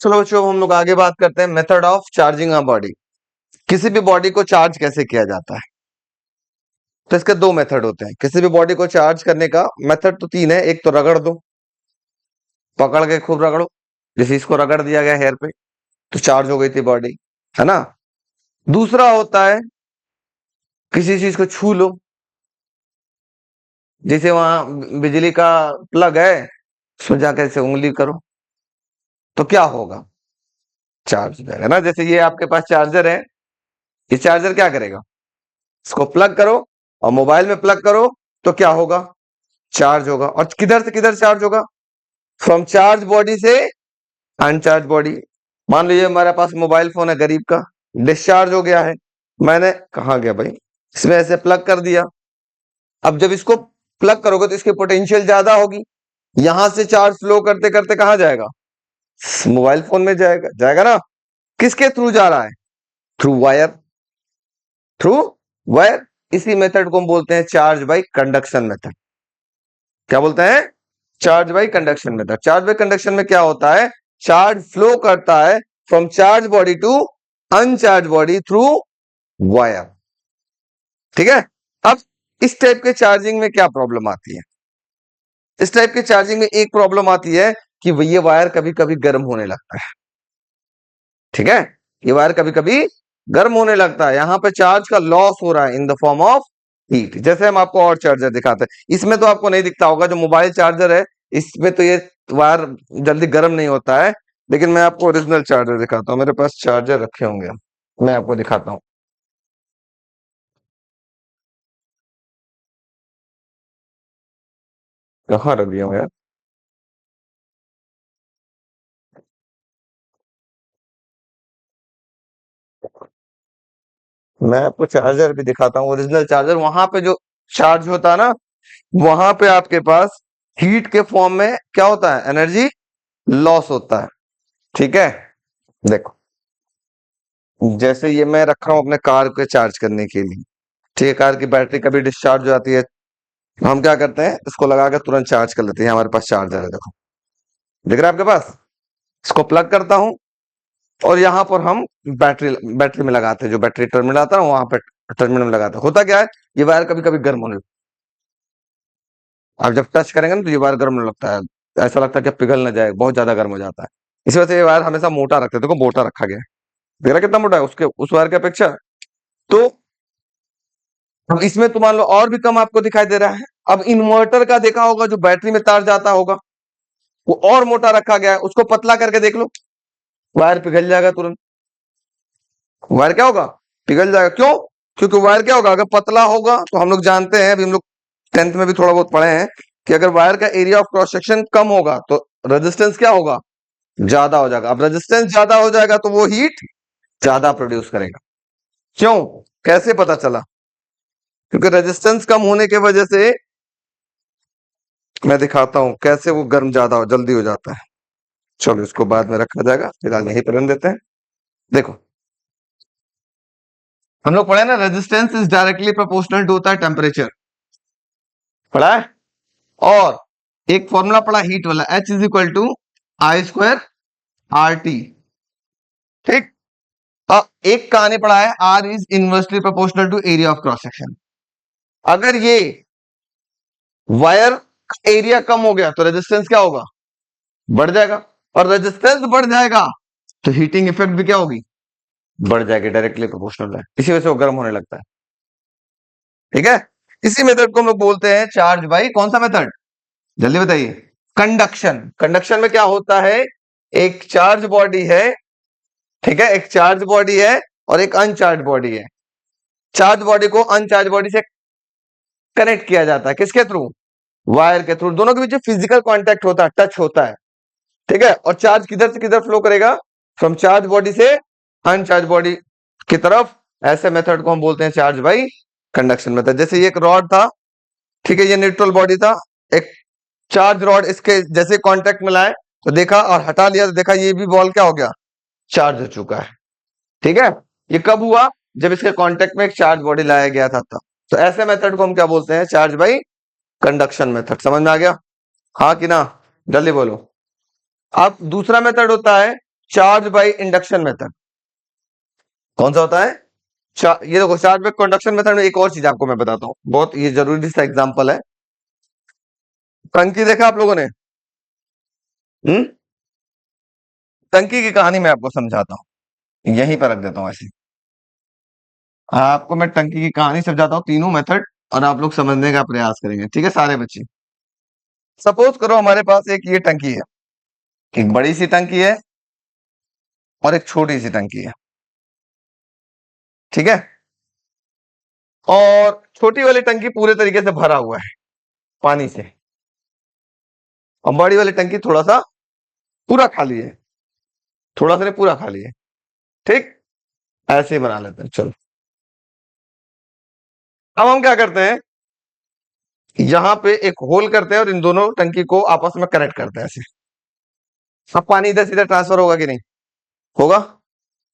चलो बच्चों, अब हम लोग आगे बात करते हैं method of charging a body. किसी भी बॉडी को चार्ज कैसे किया जाता है? तो इसके दो मेथड होते हैं। किसी भी बॉडी को चार्ज करने का मेथड तो तीन है। एक तो रगड़ दो, पकड़ के खूब रगड़ो। जैसे इसको रगड़ दिया गया हेयर पे तो चार्ज हो गई थी बॉडी, है ना। दूसरा होता है किसी चीज को छू लो, जैसे वहां बिजली का प्लग है, उसमें जाकर से उंगली करो तो क्या होगा? चार्ज हो जाएगा ना। जैसे ये आपके पास चार्जर है, ये चार्जर क्या करेगा? इसको प्लग करो और मोबाइल में प्लग करो तो क्या होगा? चार्ज होगा। और किधर से किधर चार्ज होगा? फ्रॉम चार्ज बॉडी से अनचार्ज बॉडी। मान लीजिए हमारे पास मोबाइल फोन है गरीब का, डिस्चार्ज हो गया है, मैंने कहा गया भाई इसमें ऐसे प्लग कर दिया। अब जब इसको प्लग करोगे तो इसकी पोटेंशियल ज्यादा होगी, यहां से चार्ज फ्लो करते करते कहां जाएगा? मोबाइल फोन में जाएगा, जाएगा ना। किसके थ्रू जा रहा है? Through wire, through wire. इसी मेथड को हम बोलते हैं चार्ज बाई कंडक्शन मेथड। क्या बोलते हैं? Charge by conduction method. Charge by conduction में क्या होता है? चार्ज फ्लो करता है from charge body to uncharge body through wire. ठीक है। अब इस टाइप के चार्जिंग में क्या प्रॉब्लम आती है? इस टाइप के चार्जिंग में एक प्रॉब्लम आती है कि ये वायर कभी कभी गर्म होने लगता है। ठीक है, ये वायर कभी कभी गर्म होने लगता है। यहां पे चार्ज का लॉस हो रहा है in the form of heat. जैसे हम आपको और चार्जर दिखाते हैं, इसमें तो आपको नहीं दिखता होगा, जो मोबाइल चार्जर है इसमें तो ये वायर जल्दी गर्म नहीं होता है। लेकिन मैं आपको ओरिजिनल चार्जर दिखाता हूँ, मेरे पास चार्जर रखे होंगे, मैं आपको दिखाता हूँ। कहाँ रख दिया हूँ यार? मैं आपको चार्जर भी दिखाता हूँ, ओरिजिनल चार्जर। वहां पे जो चार्ज होता है ना, वहां पे आपके पास हीट के फॉर्म में क्या होता है? एनर्जी लॉस होता है। ठीक है, देखो जैसे ये मैं रखा हूं अपने कार के चार्ज करने के लिए। ठीक है, कार की बैटरी कभी डिस्चार्ज हो जाती है, हम क्या करते हैं? इसको लगा के तुरंत चार्ज कर लेते हैं। हमारे पास चार्जर है, देखो दिख रहा है आपके पास। इसको प्लग करता हूं और यहाँ पर हम बैटरी बैटरी में लगाते हैं। जो बैटरी टर्मिनल आता है ना, वहां पे टर्मिनल में लगाते हैं। होता क्या है? ये वायर कभी कभी गर्म होने, आप जब टच करेंगे ना तो ये वायर गर्म होने लगता है। ऐसा लगता है कि पिघल ना जाए, बहुत ज्यादा गर्म हो जाता है। इस वजह से ये वायर हमेशा मोटा रखते हैं। देखो मोटा रखा गया है, देख रहा है कितना मोटा है उसके उस वायर की अपेक्षा। तो अब इसमें तो मान लो और भी कम आपको दिखाई दे रहा है। अब इन्वर्टर का देखा होगा, जो बैटरी में तार जाता होगा, वो और मोटा रखा गया है। उसको पतला करके देख लो, वायर पिघल जाएगा तुरंत। वायर क्या होगा? पिघल जाएगा। क्यों? क्योंकि वायर क्या होगा? अगर पतला होगा तो हम लोग जानते हैं, अभी हम लोग 10th में भी थोड़ा बहुत पढ़े हैं कि अगर वायर का एरिया ऑफ क्रॉस सेक्शन कम होगा तो रेजिस्टेंस क्या होगा? ज्यादा हो जाएगा। अब रेजिस्टेंस ज्यादा हो जाएगा तो वो हीट ज्यादा प्रोड्यूस करेगा। क्यों? कैसे पता चला? क्योंकि रेजिस्टेंस कम होने की वजह से, मैं दिखाता हूं कैसे वो गर्म ज्यादा हो जल्दी हो जाता है। चलो इसको बाद में रखा जाएगा, फिलहाल यहीं पर रन देते हैं। देखो हम लोग पढ़े ना, resistance is directly proportional to होता है टेम्परेचर, पढ़ा है। और एक फॉर्मूला पढ़ा हीट वाला, H is equal to I square R T. ठीक। अब एक कहानी पढ़ा है, R is inversely proportional to area of cross section. अगर ये वायर एरिया कम हो गया तो रेजिस्टेंस क्या होगा? बढ़ जाएगा। और रेजिस्टेंस बढ़ जाएगा तो हीटिंग इफेक्ट भी क्या होगी? बढ़ जाएगी, डायरेक्टली प्रोपोर्शनल है। इसी वजह से वो गर्म होने लगता है। ठीक है, इसी मेथड को हम लोग बोलते हैं चार्ज बाई कौन सा मेथड? जल्दी बताइए। कंडक्शन। कंडक्शन में क्या होता है? एक चार्ज बॉडी है, ठीक है, एक चार्ज बॉडी है और एक अनचार्ज बॉडी है। चार्ज बॉडी को अनचार्ज बॉडी से कनेक्ट किया जाता है, किसके थ्रू? वायर के थ्रू। दोनों के बीच फिजिकल कांटेक्ट होता है, टच होता है। ठीक है, और चार्ज किधर से किधर फ्लो करेगा? फ्रॉम चार्ज बॉडी से अनचार्ज बॉडी की तरफ। ऐसे मेथड को हम बोलते हैं चार्ज बाई कंडक्शन मेथड। जैसे ये एक रॉड था, ठीक है, ये न्यूट्रल बॉडी था, एक चार्ज रॉड इसके जैसे कांटेक्ट में लाए तो देखा, और हटा लिया तो देखा ये भी बॉल क्या हो गया? चार्ज हो चुका है। ठीक है, ये कब हुआ? जब इसके कांटेक्ट में एक चार्ज बॉडी लाया गया था तब। तो ऐसे मेथड को हम क्या बोलते हैं? Charge by conduction method. समझ में आ गया? हाँ कि ना? जल्दी बोलो। अब दूसरा मेथड होता है चार्ज बाय इंडक्शन मेथड। कौन सा होता है? ये देखो, चार्ज बाय कंडक्शन मेथड में एक और चीज आपको मैं बताता हूं, बहुत ये जरूरी सा एग्जांपल है। टंकी देखा आप लोगों ने? हम्म। टंकी की कहानी मैं आपको समझाता हूं, यहीं पर रख देता हूं ऐसे। आपको मैं टंकी की कहानी समझाता हूं, तीनों मेथड, और आप लोग समझने का प्रयास करेंगे, ठीक है सारे बच्चे? सपोज करो हमारे पास एक ये टंकी है, एक बड़ी सी टंकी है और एक छोटी सी टंकी है, ठीक है? और छोटी वाली टंकी पूरे तरीके से भरा हुआ है पानी से, और बड़ी वाली टंकी थोड़ा सा पूरा खाली है, थोड़ा सा नहीं पूरा खाली है, ठीक? ऐसे ही बना लेते हैं, चलो। अब हम क्या करते हैं, यहां पे एक होल करते हैं और इन दोनों टंकी को आपस में कनेक्ट करते हैं ऐसे। अब पानी इधर सीधे ट्रांसफर होगा कि नहीं? होगा।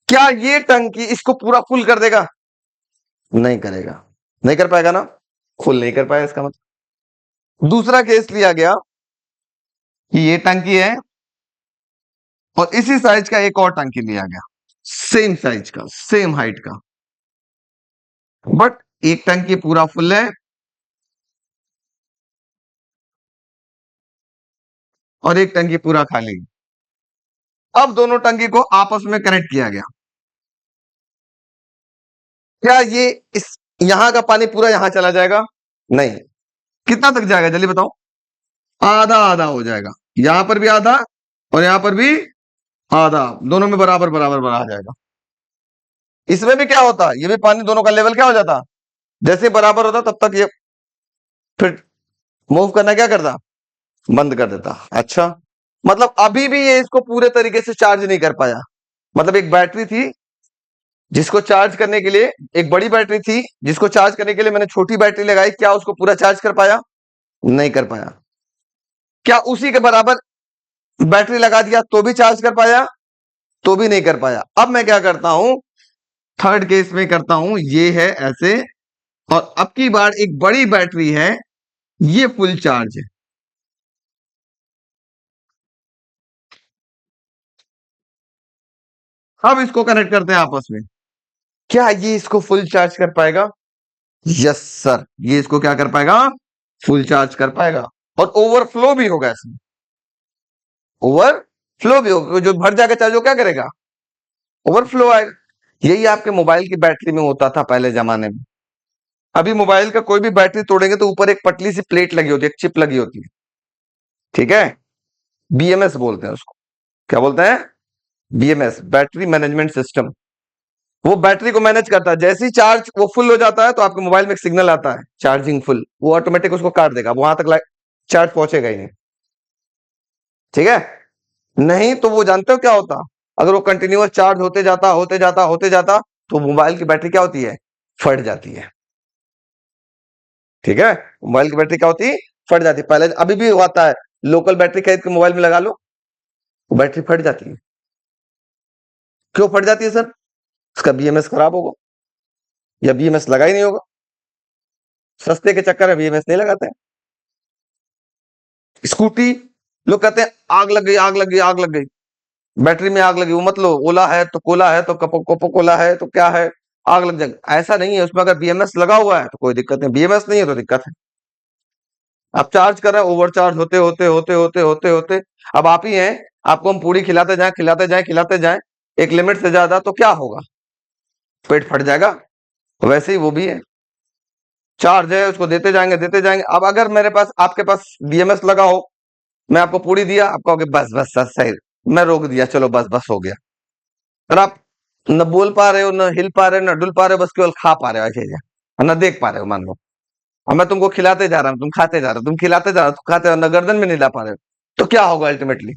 क्या ये टंकी इसको पूरा फुल कर देगा? नहीं करेगा, नहीं कर पाएगा ना, फुल नहीं कर पाएगा, इसका मतलब। दूसरा केस लिया गया कि ये टंकी है और इसी साइज का एक और टंकी लिया गया, सेम साइज का, सेम हाइट का, बट एक टंकी पूरा फुल है और एक टंकी पूरा खाली है। अब दोनों टंकी को आपस में कनेक्ट किया गया। क्या ये इस यहां का पानी पूरा यहां चला जाएगा? नहीं। कितना तक जाएगा जल्दी बताओ? आधा आधा हो जाएगा, यहां पर भी आधा और यहां पर भी आधा, दोनों में बराबर बराबर बना जाएगा। इसमें भी क्या होता, ये भी पानी दोनों का लेवल क्या हो जाता, जैसे बराबर होता तब तक ये फिर मूव करना क्या करता, बंद कर देता। अच्छा, मतलब अभी भी ये इसको पूरे तरीके से चार्ज नहीं कर पाया। मतलब एक बैटरी थी जिसको चार्ज करने के लिए, एक बड़ी बैटरी थी जिसको चार्ज करने के लिए मैंने छोटी बैटरी लगाई, क्या उसको पूरा चार्ज कर पाया? नहीं कर पाया। क्या उसी के बराबर बैटरी लगा दिया तो भी चार्ज कर पाया? तो भी नहीं कर पाया। अब मैं क्या करता हूं, थर्ड केस में करता हूं, ये है ऐसे, और अब की बार एक बड़ी बैटरी है, ये फुल चार्ज है। अब इसको कनेक्ट करते हैं आपस में, क्या ये इसको फुल चार्ज कर पाएगा? यस सर, ये इसको क्या कर पाएगा, फुल चार्ज कर पाएगा, और ओवरफ्लो भी होगा इसमें, ओवरफ्लो भी होगा, जो भर जाएगा चार्ज वो क्या करेगा, ओवरफ्लो आएगा। यही आपके मोबाइल की बैटरी में होता था पहले जमाने में। अभी मोबाइल का कोई भी बैटरी तोड़ेंगे तो ऊपर एक पतली सी प्लेट लगी होती है, एक चिप लगी होती है, ठीक है? बीएमएस बोलते हैं उसको। क्या बोलते हैं? BMS, battery management system. वो बैटरी को मैनेज करता है, जैसे ही चार्ज वो फुल हो जाता है तो आपके मोबाइल में एक सिग्नल आता है चार्जिंग फुल, वो ऑटोमेटिक उसको काट देगा, वहां तक चार्ज पहुंचेगा ही नहीं, ठीक है? नहीं तो वो जानते हो क्या होता, अगर वो कंटिन्यूअस चार्ज होते जाता होते जाता होते जाता तो मोबाइल की बैटरी क्या होती है, फट जाती है, ठीक है? मोबाइल की बैटरी क्या होती है, फट जाती है। पहले अभी भी होता है, लोकल बैटरी खरीद के मोबाइल में लगा लो, वो बैटरी फट जाती है। क्यों फट जाती है सर? उसका बीएमएस खराब होगा या बीएमएस लगा ही नहीं होगा। सस्ते के चक्कर में बीएमएस नहीं लगाते हैं। स्कूटी, लोग कहते हैं आग लग गई, आग लग गई, आग लग गई, बैटरी में आग लगी, वो मत लो, ओला है तो कोला है तो कोको कोला है तो क्या है, आग लग जाएगी। ऐसा नहीं है, उसमें अगर बीएमएस लगा हुआ है तो कोई दिक्कत नहीं, बीएमएस नहीं है तो दिक्कत है। आप चार्ज कर रहे हैं, ओवर चार्ज होते होते होते होते होते होते अब आप ही हैं, आपको हम पूरी खिलाते जाएं खिलाते जाएं खिलाते जाएं, एक लिमिट से ज्यादा तो क्या होगा, पेट फट जाएगा। वैसे ही वो भी है, चार्ज है उसको देते जाएंगे देते जाएंगे। अब अगर मेरे पास आपके पास बीएमएस लगा हो, मैं आपको पूरी दिया, आप कहोगे बस बस सर सही, मैं रोक दिया, चलो बस बस हो गया। और आप न बोल पा रहे हो, न हिल पा रहे हो, न डुल पा रहे हो, बस केवल खा पा रहे हो ऐसे, न देख पा रहे हो मान लो। और मैं तुमको खिलाते जा रहा हूँ, तुम खाते जा रहे हो, तुम खिलाते जा रहे हो, तुम खाते हो, न गर्दन में नहीं ला पा रहे हो, तो क्या होगा अल्टीमेटली,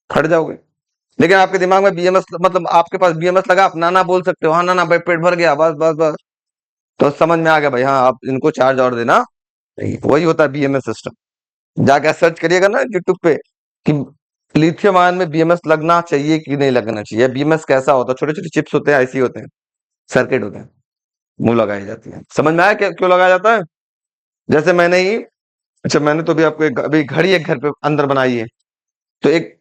फट जाओगे। लेकिन आपके दिमाग में बीएमएस, मतलब आपके पास बीएमएस लगा, आप ना ना बोल सकते हो, हाँ ना ना भाई पेट भर गया, बस बस बस, तो समझ में आ गया भाई, हाँ आप इनको चार्ज और देना। वही होता है बीएमएस सिस्टम। जाकर सर्च करिएगा ना यूट्यूब पे कि लिथियम आयन में बीएमएस लगना चाहिए कि नहीं लगना चाहिए, बीएमएस कैसा होता है, छोटे छोटे चिप्स होते हैं, आईसी होते हैं, सर्किट होते हैं, मुंह लगाई जाती है। समझ में आया क्यों लगाया जाता है? जैसे मैंने ही, अच्छा मैंने तो भी आपको अभी घड़ी एक घर पे अंदर बनाई है, तो एक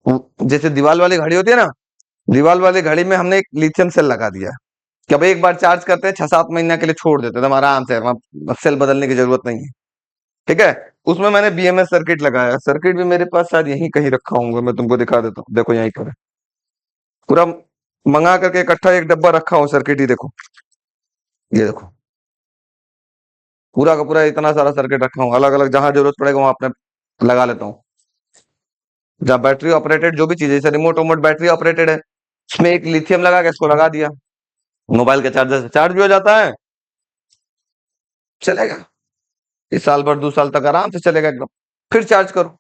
जैसे दीवार वाली घड़ी होती है ना, दीवार वाली घड़ी में हमने एक लिथियम सेल लगा दिया कि अब एक बार चार्ज करते हैं 6-7 महीने के लिए छोड़ देते हैं, हम आराम से, वहां सेल बदलने की जरूरत नहीं है। ठीक है, उसमें मैंने बीएमएस सर्किट लगाया। सर्किट भी मेरे पास शायद यहीं कहीं रखा होगा, मैं तुमको दिखा देता हूँ। देखो यहीं पर है। पूरा मंगा करके इकट्ठा एक डब्बा रखा हो सर्किट ही, देखो ये देखो, पूरा का पूरा इतना सारा सर्किट रखा हूँ, अलग अलग, जहां जरूरत पड़ेगा वहां अपने लगा लेता हूँ। जहाँ बैटरी ऑपरेटेड जो भी चीज है, जैसे रिमोट वोमोट बैटरी ऑपरेटेड है, उसमें एक लिथियम लगा के इसको लगा दिया, मोबाइल के चार्जर से चार्ज भी हो जाता है, चलेगा। इस साल भर 2 साल तक आराम से चलेगा एकदम। फिर चार्ज करो,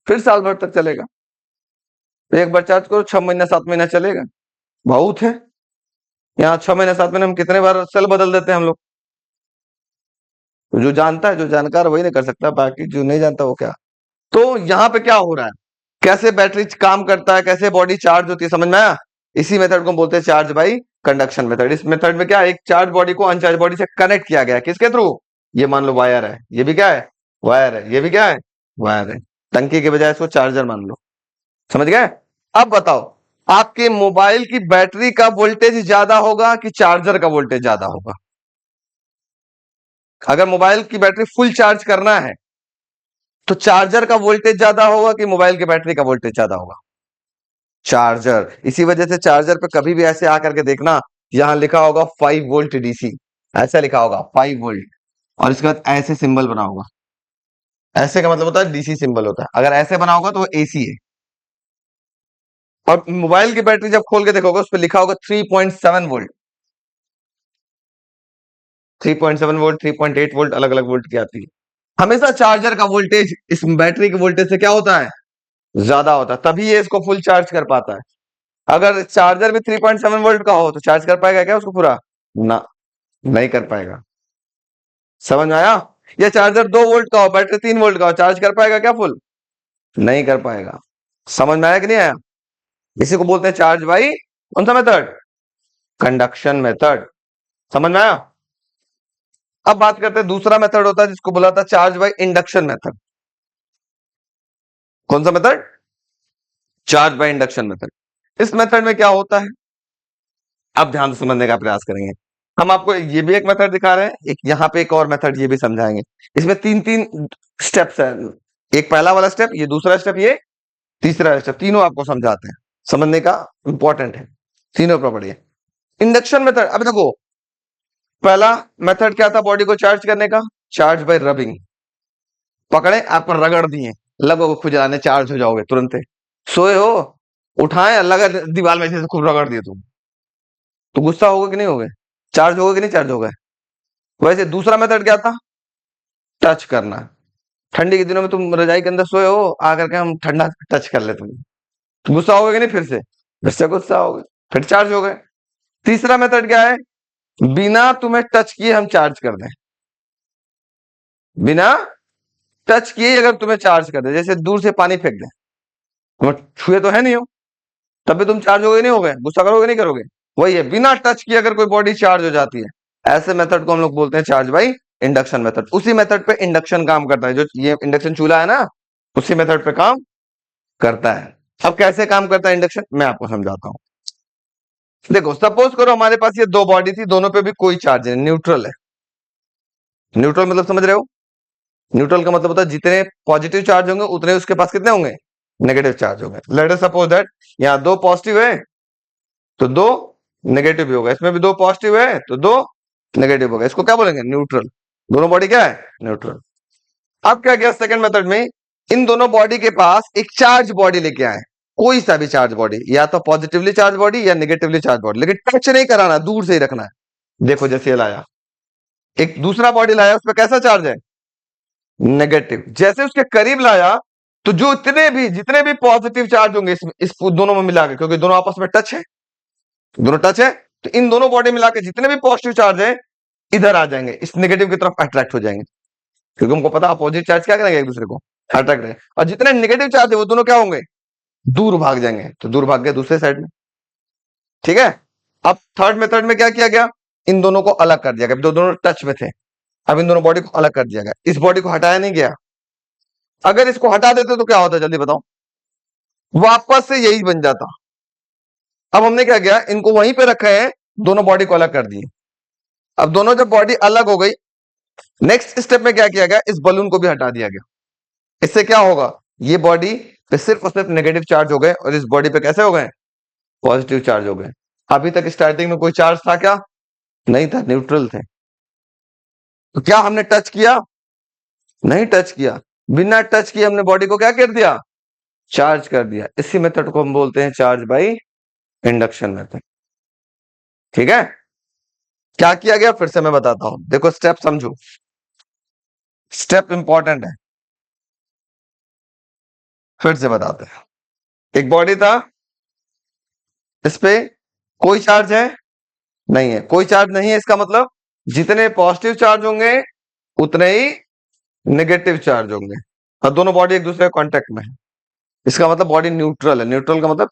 फिर साल भर तक चलेगा। एक बार चार्ज करो, 6 महीना 7 महीना चलेगा, बहुत है। यहाँ 6 महीने 7 महीने हम कितने बार सेल बदल देते हैं हम लोग। जो जानता है, जो जानकार वही नहीं कर सकता, बाकी जो नहीं जानता वो क्या। तो यहाँ पे क्या हो रहा है, कैसे बैटरी काम करता है, कैसे बॉडी चार्ज होती है, समझ में आया। इसी मेथड को बोलते हैं चार्ज बाई कंडक्शन मेथड। इस मेथड में क्या है, एक चार्ज बॉडी को अनचार्ज बॉडी से कनेक्ट किया गया है, किसके थ्रू, ये मान लो वायर है, ये भी क्या है, वायर है, ये भी क्या है, वायर है। टंकी के बजाय इसको चार्जर मान लो, समझ गए। अब बताओ, आपके मोबाइल की बैटरी का वोल्टेज ज्यादा होगा कि चार्जर का वोल्टेज ज्यादा होगा। अगर मोबाइल की बैटरी फुल चार्ज करना है तो चार्जर का वोल्टेज ज्यादा होगा कि मोबाइल की बैटरी का वोल्टेज ज्यादा होगा, चार्जर। इसी वजह से चार्जर पे कभी भी ऐसे आकर के देखना, यहां लिखा होगा 5 वोल्ट डीसी, ऐसा लिखा होगा 5 वोल्ट, और इसके बाद ऐसे सिंबल बना होगा। ऐसे का मतलब होता है डीसी सिंबल होता है, अगर ऐसे बना होगा तो वो एसी है। और मोबाइल की बैटरी जब खोल के देखोगे उस पर लिखा होगा 3.7 वोल्ट, 3.7 वोल्ट, 3.8 वोल्ट, अलग अलग वोल्ट की आती है। हमेशा चार्जर का वोल्टेज इस बैटरी के वोल्टेज से क्या होता है, ज्यादा होता है, तभी ये इसको फुल चार्ज कर पाता है। अगर चार्जर भी 3.7 वोल्ट का हो तो चार्ज कर पाएगा क्या उसको पूरा, ना, नहीं कर पाएगा। समझ में आया। या चार्जर 2 वोल्ट का हो, बैटरी 3 वोल्ट का हो, चार्ज कर पाएगा क्या फुल, नहीं कर पाएगा। समझ में आया कि नहीं आया। इसी को बोलते हैं चार्ज बाई कौन सा मेथड, कंडक्शन मेथड। समझ में आया। अब बात करते हैं दूसरा मेथड होता है जिसको बोला था चार्ज बाई इंडक्शन मेथड। कौन सा method, charge by induction method. इस मेथड में क्या होता है, अब ध्यान से समझने का प्रयास करेंगे। हम आपको ये भी एक मेथड दिखा रहे हैं, एक यहाँ पे एक और मेथड ये भी समझाएंगे। इसमें तीन तीन स्टेप्स है, एक पहला वाला स्टेप, ये दूसरा स्टेप, ये तीसरा स्टेप, तीनों आपको समझाते हैं, समझने का इंपॉर्टेंट है, तीनों प्रॉपर्टी है। इंडक्शन मेथड, अब देखो पहला मेथड क्या था बॉडी को चार्ज करने का, चार्ज बाय रबिंग। पकड़े आप पर रगड़ दिए, लगो खुजलाने, चार्ज हो जाओगे तुरंत। सोए हो, उठाए, लगा दीवार में जैसे खूब रगड़ दिए तुम, तो गुस्सा होगा कि नहीं होगा, चार्ज होगा कि नहीं चार्ज होगा। वैसे दूसरा मेथड क्या था, टच करना। ठंडी के दिनों में तुम रजाई के अंदर सोए हो, आकर के हम ठंडा टच कर लेते हैं, तो गुस्सा होगा कि नहीं, फिर से गुस्सा हो गए, फिर चार्ज हो गए। तीसरा मेथड क्या है, बिना तुम्हें टच किए हम चार्ज कर दें, बिना टच किए अगर तुम्हें चार्ज कर दे, जैसे दूर से पानी फेंक दें, तुम छुए तो है नहीं हो, तब भी तुम चार्ज होगे नहीं होगे, गुस्सा करोगे नहीं करोगे। वही है, बिना टच किए अगर कोई बॉडी चार्ज हो जाती है, ऐसे मेथड को हम लोग बोलते हैं चार्ज बाई इंडक्शन मेथड। उसी मेथड पे इंडक्शन काम करता है, जो ये इंडक्शन चूल्हा है ना, उसी मेथड पे काम करता है। अब कैसे काम करता है इंडक्शन, मैं आपको समझाता हूं। देखो सपोज करो हमारे पास ये दो बॉडी थी, दोनों पे भी कोई चार्ज नहीं, न्यूट्रल है। न्यूट्रल मतलब समझ रहे हो, न्यूट्रल का मतलब होता है जितने पॉजिटिव चार्ज होंगे उतने उसके पास कितने होंगे, नेगेटिव चार्ज होंगे। लेट अस सपोज दैट यहाँ दो पॉजिटिव है तो दो नेगेटिव भी होगा, इसमें भी दो पॉजिटिव है तो दो नेगेटिव होगा, इसको क्या बोलेंगे, न्यूट्रल। दोनों बॉडी क्या है, न्यूट्रल। अब क्या किया सेकंड मेथड में, इन दोनों बॉडी के पास एक चार्ज बॉडी लेके आए, कोई सा भी चार्ज बॉडी, या तो पॉजिटिवली चार्ज बॉडी या नेगेटिवली चार्ज बॉडी, लेकिन टच नहीं कराना, दूर से ही रखना है। देखो जैसे ये लाया, एक दूसरा बॉडी लाया, उसमें कैसा चार्ज है, नेगेटिव। जैसे उसके करीब लाया तो जो जितने भी पॉजिटिव चार्ज होंगे इस दोनों में मिला के, क्योंकि दोनों आपस में टच है, दोनों टच है, तो इन दोनों बॉडी मिला के जितने भी पॉजिटिव चार्ज है इधर आ जाएंगे, इस नेगेटिव की तरफ अट्रैक्ट हो जाएंगे, क्योंकि हमको पता अपोजिट चार्ज क्या करेंगे, एक दूसरे को अट्रैक्ट करेंगे। और जितने नेगेटिव चार्ज है वो दोनों क्या होंगे, दूर भाग जाएंगे, तो दूर भाग गए दूसरे साइड में। ठीक है। अब थर्ड मेथड में क्या किया गया, इन दोनों को अलग कर दिया गया, दोनों टच में थे, अब इन दोनों बॉडी को अलग कर दिया गया, इस बॉडी को हटाया नहीं गया। अगर इसको हटा देते तो क्या होता, जल्दी बताओ, वापस से यही बन जाता, अब हमने क्या किया, इनको वहीं पे रखा है, दोनों बॉडी को अलग कर दिए। अब दोनों जब बॉडी अलग हो गई, नेक्स्ट स्टेप में क्या किया गया, इस बलून को भी हटा दिया गया। इससे क्या होगा, ये बॉडी पे सिर्फ और सिर्फ नेगेटिव चार्ज हो गए और इस बॉडी पे कैसे हो गए, पॉजिटिव चार्ज हो गए। अभी तक स्टार्टिंग में कोई चार्ज था क्या, नहीं था, न्यूट्रल थे। तो क्या हमने टच किया, नहीं टच किया, बिना टच किए हमने बॉडी को क्या कर दिया, चार्ज कर दिया। इसी मेथड को हम बोलते हैं चार्ज बाय इंडक्शन मेथड। ठीक है, क्या किया गया फिर से मैं बताता हूं, देखो स्टेप समझो, स्टेप इंपॉर्टेंट है, फिर से बताते हैं। एक बॉडी था, इस पे कोई चार्ज है, नहीं है, कोई चार्ज नहीं है, इसका मतलब जितने पॉजिटिव चार्ज होंगे उतने ही नेगेटिव चार्ज होंगे, और दोनों बॉडी एक दूसरे के कांटेक्ट में है। इसका मतलब बॉडी न्यूट्रल है। न्यूट्रल का मतलब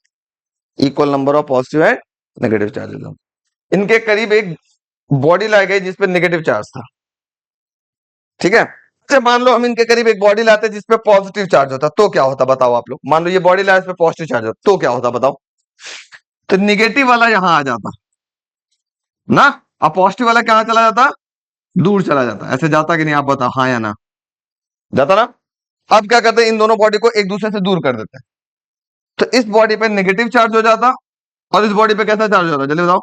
equal number of positive and negative charges. इनके करीब एक बॉडी लाई गई जिसपे नेगेटिव चार्ज था। ठीक है, अच्छा मान लो हम इनके करीब एक बॉडी लाते जिसपे पॉजिटिव चार्ज होता, तो क्या होता बताओ आप लोग। मान लो ये बॉडी लाए, इस पे पॉजिटिव चार्ज होता, तो क्या होता बताओ। तो निगेटिव वाला यहां आ जाता ना, अब पॉजिटिव वाला कहां चला जाता, दूर चला जाता। ऐसे जाता कि नहीं, आप बताओ हाँ या ना, जाता ना। अब क्या करते हैं, इन दोनों बॉडी को एक दूसरे से दूर कर देते हैं, तो इस बॉडी पे नेगेटिव चार्ज हो जाता और इस बॉडी पे कैसा चार्ज हो जाता, जल्दी बताओ,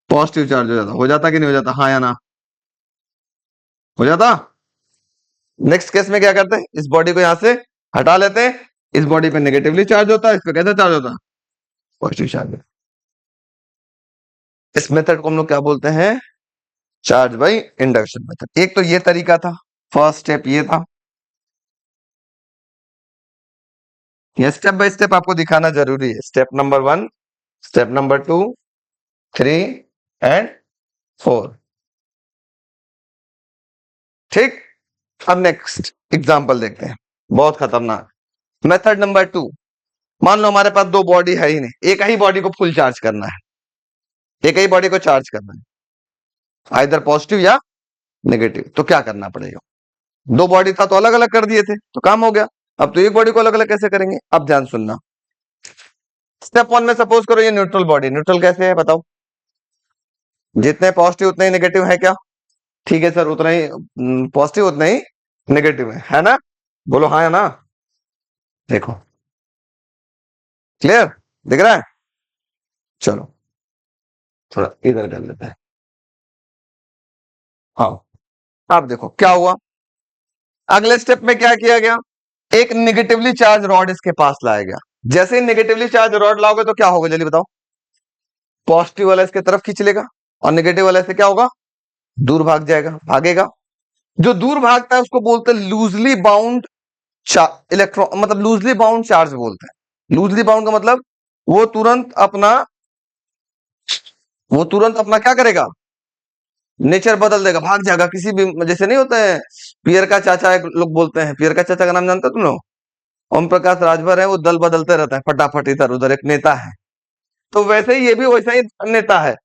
पॉजिटिव चार्ज हो जाता कि नहीं हो जाता, हाँ या ना, हो जाता। नेक्स्ट केस में क्या करते हैं, इस बॉडी को यहां से हटा लेते हैं, इस बॉडी पे नेगेटिवली चार्ज होता है, इस पे कैसा चार्ज होता है, पॉजिटिव चार्ज। इस मेथड को हम लोग क्या बोलते हैं, चार्ज बाय इंडक्शन मेथड। एक तो ये तरीका था, फर्स्ट स्टेप ये था। ये स्टेप बाय स्टेप आपको दिखाना जरूरी है, step number 1, step number 2, 3 and 4। ठीक, अब नेक्स्ट एग्जांपल देखते हैं, बहुत खतरनाक। मेथड नंबर 2, मान लो हमारे पास दो बॉडी है ही नहीं, एक ही बॉडी को फुल चार्ज करना है, एक ही बॉडी को चार्ज करना है, आइदर पॉजिटिव या नेगेटिव। तो क्या करना पड़ेगा, दो बॉडी था तो अलग अलग कर दिए थे तो काम हो गया, अब तो एक बॉडी को अलग अलग कैसे करेंगे। अब ध्यान सुनना, स्टेप 1 में सपोज करो ये न्यूट्रल बॉडी, न्यूट्रल कैसे है बताओ, जितने पॉजिटिव उतने ही नेगेटिव है क्या, ठीक है सर, उतना ही पॉजिटिव उतना ही नेगेटिव है ना, बोलो हाँ या ना। देखो क्लियर दिख रहा है, चलो थोड़ा इधर कर लेते हैं। हाँ, अब देखो क्या हुआ, अगले स्टेप में क्या किया गया, एक निगेटिवली चार्ज रॉड इसके पास लाया गया। जैसे ही निगेटिवली चार्ज रॉड लाओगे तो क्या होगा जल्दी बताओ, पॉजिटिव वाला इसके तरफ खींच लेगा और नेगेटिव वाला से क्या होगा, दूर भाग जाएगा, भागेगा। जो दूर भागता है उसको बोलते हैं लूजली बाउंड इलेक्ट्रॉन, मतलब लूजली बाउंड चार्ज बोलते हैं। लूजली बाउंड का मतलब वो तुरंत अपना क्या करेगा, नेचर बदल देगा, भाग जाएगा किसी भी, जैसे नहीं होता है पियर का चाचा, एक लोग बोलते हैं, पियर का चाचा का नाम जानते हो तुम लोग, ओम प्रकाश राजभर है, वो दल बदलते रहता है फटाफट, इधर उधर एक नेता है। तो वैसे ही ये भी वैसा ही नेता है,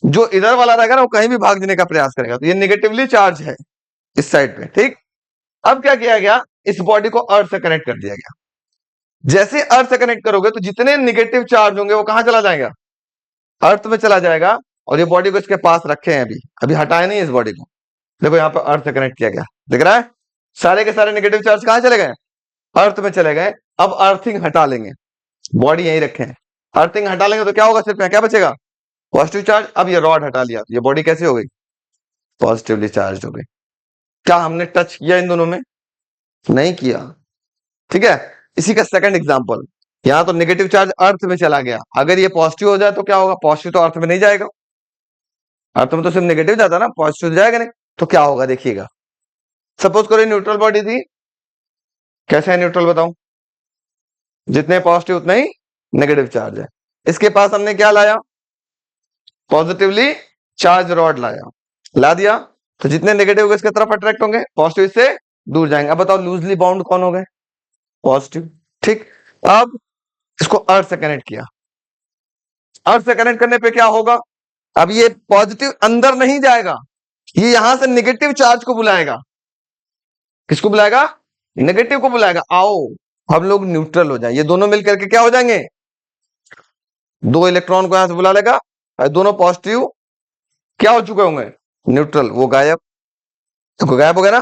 जो इधर वाला रहेगा ना वो कहीं भी भागने का प्रयास करेगा। तो ये निगेटिवली चार्ज है इस साइड पे। ठीक, अब क्या किया गया, इस बॉडी को अर्थ से कनेक्ट कर दिया गया। जैसे अर्थ से कनेक्ट करोगे तो जितने निगेटिव चार्ज होंगे वो कहां चला जाएगा, अर्थ में चला जाएगा। और ये बॉडी को इसके पास रखे हैं, अभी अभी हटाए नहीं इस बॉडी को, देखो यहाँ पर अर्थ से कनेक्ट किया गया, दिख रहा है, सारे के सारे नेगेटिव चार्ज कहां चले गए, अर्थ में चले गए। अब अर्थिंग हटा लेंगे, बॉडी यहीं रखे हैं, अर्थिंग हटा लेंगे तो क्या होगा, सिर्फ यहाँ क्या बचेगा, पॉजिटिव चार्ज। अब ये रॉड हटा लिया, ये बॉडी कैसे हो गई, पॉजिटिवली चार्ज हो गई। क्या हमने टच किया इन दोनों में, नहीं किया। ठीक है, इसी का सेकंड एग्जांपल, यहां तो नेगेटिव चार्ज अर्थ में चला गया, अगर ये पॉजिटिव हो जाए तो क्या होगा, पॉजिटिव तो अर्थ में नहीं जाएगा, अर्थ में तो सिर्फ नेगेटिव जाता ना, पॉजिटिव जाएगा नहीं। तो क्या होगा देखिएगा, सपोज करो न्यूट्रल बॉडी थी, कैसे है न्यूट्रल बताओ, जितने पॉजिटिव उतने ही नेगेटिव चार्ज है। इसके पास हमने क्या लाया, पॉजिटिवली चार्ज रॉड लाया, ला दिया, तो जितने नेगेटिव इसके तरफ अट्रैक्ट होंगे, पॉजिटिव इससे दूर जाएंगे। अब बताओ लूजली बाउंड कौन हो गए, पॉजिटिव। ठीक, अब इसको अर्थ से कनेक्ट किया, अर्थ से कनेक्ट करने पे क्या होगा, अब ये पॉजिटिव अंदर नहीं जाएगा, ये यहां से नेगेटिव चार्ज को बुलाएगा, किसको बुलाएगा, नेगेटिव को बुलाएगा, आओ हम लोग न्यूट्रल हो जाए, ये दोनों मिलकर के क्या हो जाएंगे, दो इलेक्ट्रॉन को यहां से बुला लेगा और दोनों पॉजिटिव क्या हो चुके होंगे, न्यूट्रल, वो गायब, तो गायब हो गया ना,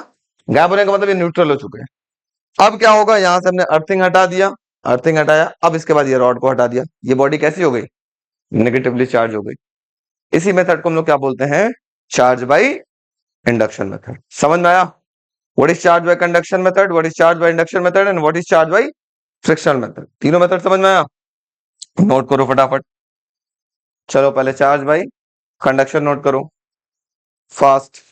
गायब होने का मतलब ये न्यूट्रल हो चुके हैं। अब क्या होगा, यहां से हमने अर्थिंग हटा दिया, अर्थिंग हटाया, अब इसके बाद ये रॉड को हटा दिया, ये बॉडी कैसी हो गई, नेगेटिवली चार्ज हो गई। इसी मेथड को हम लोग क्या बोलते हैं, चार्ज बाई इंडक्शन मेथड। समझ में आया, what is charge by conduction method, what is charge by induction method and what is charge by frictional method, तीनों मेथड समझ में आया, नोट करो फटाफट। चलो पहले चार्ज बाई कंडक्शन नोट करो फास्ट।